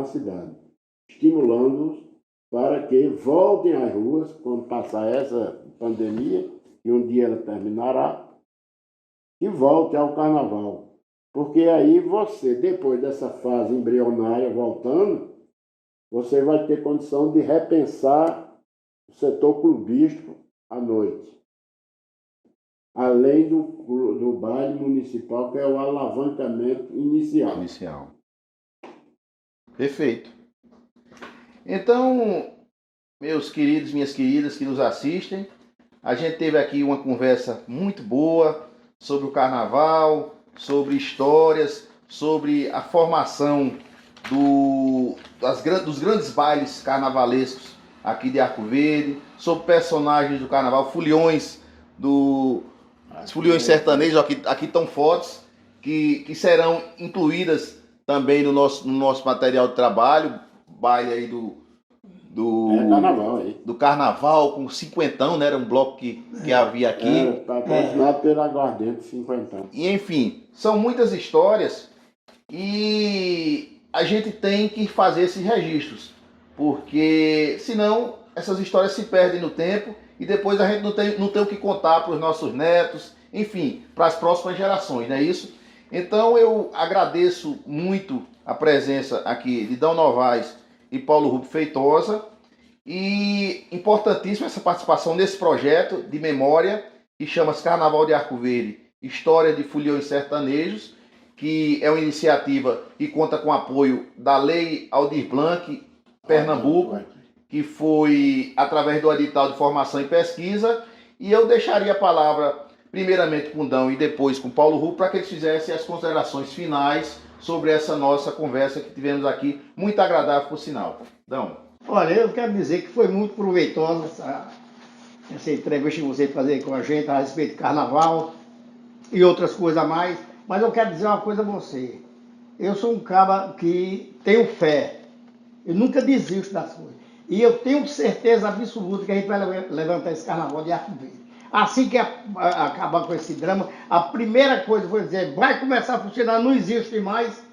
cidade. Estimulando-os para que voltem às ruas quando passar essa pandemia, e um dia ela terminará, e volte ao carnaval. Porque aí você, depois dessa fase embrionária voltando, você vai ter condição de repensar o setor clubístico à noite. Além do baile municipal, que é o alavancamento inicial. Perfeito. Então, meus queridos, minhas queridas que nos assistem, a gente teve aqui uma conversa muito boa sobre o carnaval, sobre histórias, sobre a formação dos grandes bailes carnavalescos aqui de Arco Verde, sobre personagens do carnaval, foliões sertanejos aqui tão fortes, que serão incluídas também no nosso material de trabalho, baile aí carnaval aí. do carnaval com cinquentão, né? Era um bloco que havia aqui. Patrocinado pelo Aguardente, cinquentão. E enfim, são muitas histórias e a gente tem que fazer esses registros, porque senão essas histórias se perdem no tempo e depois a gente não tem o que contar para os nossos netos, enfim, para as próximas gerações, não é isso? Então eu agradeço muito a presença aqui de D. Novaes e Paulo Rubio Feitosa. E importantíssima essa participação nesse projeto de memória que chama-se Carnaval de Arco Verde, História de Foliões Sertanejos, que é uma iniciativa que conta com o apoio da Lei Aldir Blanc Pernambuco, que foi através do edital de formação e pesquisa. E eu deixaria a palavra primeiramente com o Dão e depois com o Paulo Rubio para que eles fizessem as considerações finais sobre essa nossa conversa que tivemos aqui, muito agradável por sinal. Dão. Olha, eu quero dizer que foi muito proveitosa essa entrevista que você fazer com a gente a respeito de carnaval e outras coisas a mais, mas eu quero dizer uma coisa a você. Eu sou um cara que tenho fé, eu nunca desisto das coisas. E eu tenho certeza absoluta que a gente vai levantar esse carnaval de Arco Verde. Assim que acabar com esse drama, a primeira coisa que eu vou dizer, vai começar a funcionar, não existe mais,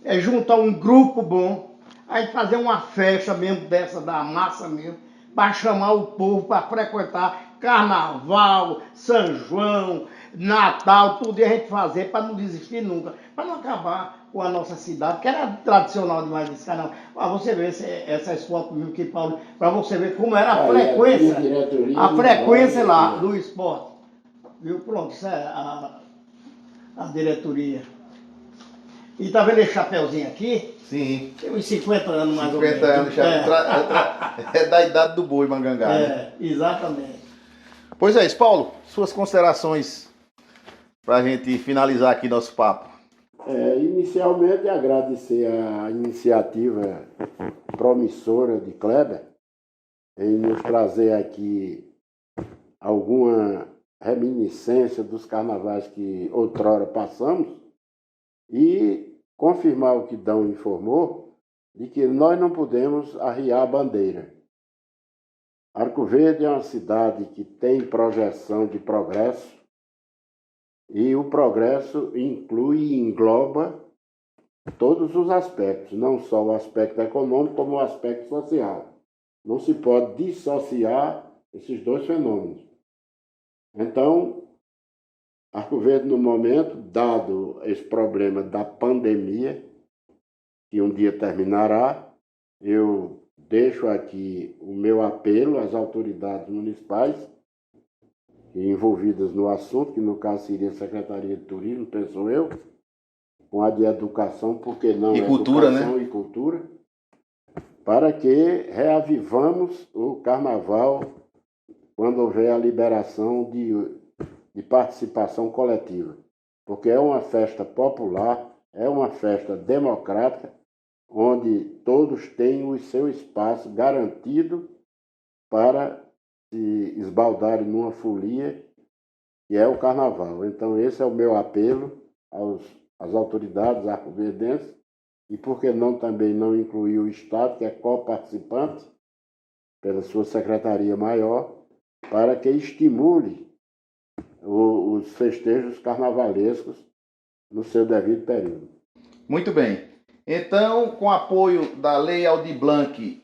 é juntar um grupo bom, a gente fazer uma festa mesmo dessa, da massa mesmo, para chamar o povo para frequentar Carnaval, São João, Natal, tudo, e a gente fazer para não desistir nunca, para não acabar com a nossa cidade, que era tradicional demais esse carnaval. Para você ver essas fotos mesmo que Paulo, para você ver como era a frequência lá do esporte. Viu? Pronto, isso é a diretoria. E tá vendo esse chapeuzinho aqui? Sim. Tem uns 50 anos mais ou menos. 50 anos, é da idade do boi Mangangá. Né? Exatamente. Pois é isso, Paulo, suas considerações para a gente finalizar aqui nosso papo. Inicialmente, agradecer a iniciativa promissora de Kleber em nos trazer aqui alguma reminiscência dos carnavais que outrora passamos e confirmar o que Dão informou, de que nós não podemos arriar a bandeira. Arco Verde é uma cidade que tem projeção de progresso, e o progresso inclui e engloba todos os aspectos, não só o aspecto econômico, como o aspecto social. Não se pode dissociar esses dois fenômenos. Então, Arco Verde, no momento, dado esse problema da pandemia, que um dia terminará, eu deixo aqui o meu apelo às autoridades municipais envolvidas no assunto, que no caso seria a Secretaria de Turismo, penso eu, com a de Educação, porque não e cultura, Educação, né? E Cultura, para que reavivamos o Carnaval quando houver a liberação de participação coletiva, porque é uma festa popular, é uma festa democrática, onde todos têm o seu espaço garantido para se esbaldarem numa folia, que é o Carnaval. Então esse é o meu apelo às autoridades arcoverdenses, e por que não também não incluir o Estado, que é coparticipante, pela sua secretaria maior, para que estimule os festejos carnavalescos no seu devido período. Muito bem. Então, com apoio da Lei Aldir Blanc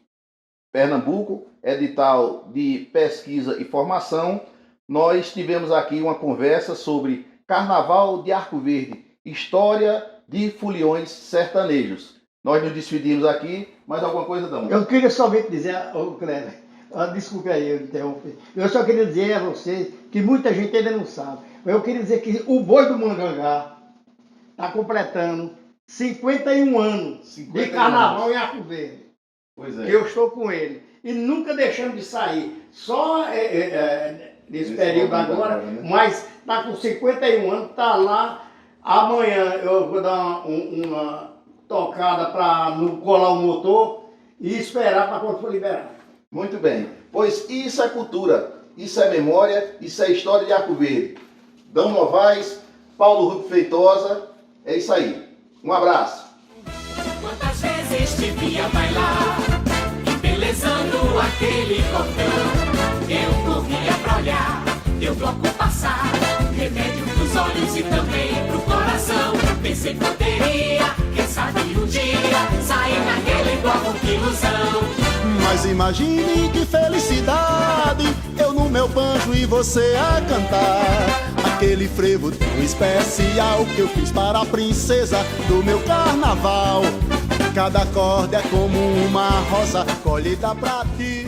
Pernambuco, edital de pesquisa e formação, nós tivemos aqui uma conversa sobre Carnaval de Arco Verde, história de foliões sertanejos. Nós nos despedimos aqui, mais alguma coisa, Dão? Eu queria somente dizer, Kleber, desculpe aí eu interromper, eu só queria dizer a você que muita gente ainda não sabe. Eu queria dizer que o Boi do Mangangá está completando 51 anos de Carnaval em Arco Verde. Pois é. Eu estou com ele. E nunca deixando de sair. Só nesse período agora, né? Mas está com 51 anos, está lá. Amanhã eu vou dar uma tocada para não colar o motor e esperar para quando for liberado. Muito bem. Pois isso é cultura, isso é memória, isso é história de Arco Verde. Dão Novaes, Paulo Rubio Feitosa, é isso aí. Um abraço. Quantas vezes te via bailar, embelezando aquele cordão. Eu corria pra olhar, teu bloco passar, remédio pros olhos e também pro coração. Pensei que poderia, quem sabe um dia, sair naquele bloco, que ilusão. Mas imagine que felicidade, eu no meu banjo e você a cantar. Aquele frevo tão especial que eu fiz para a princesa do meu carnaval. cada corda é como uma rosa colhida pra ti.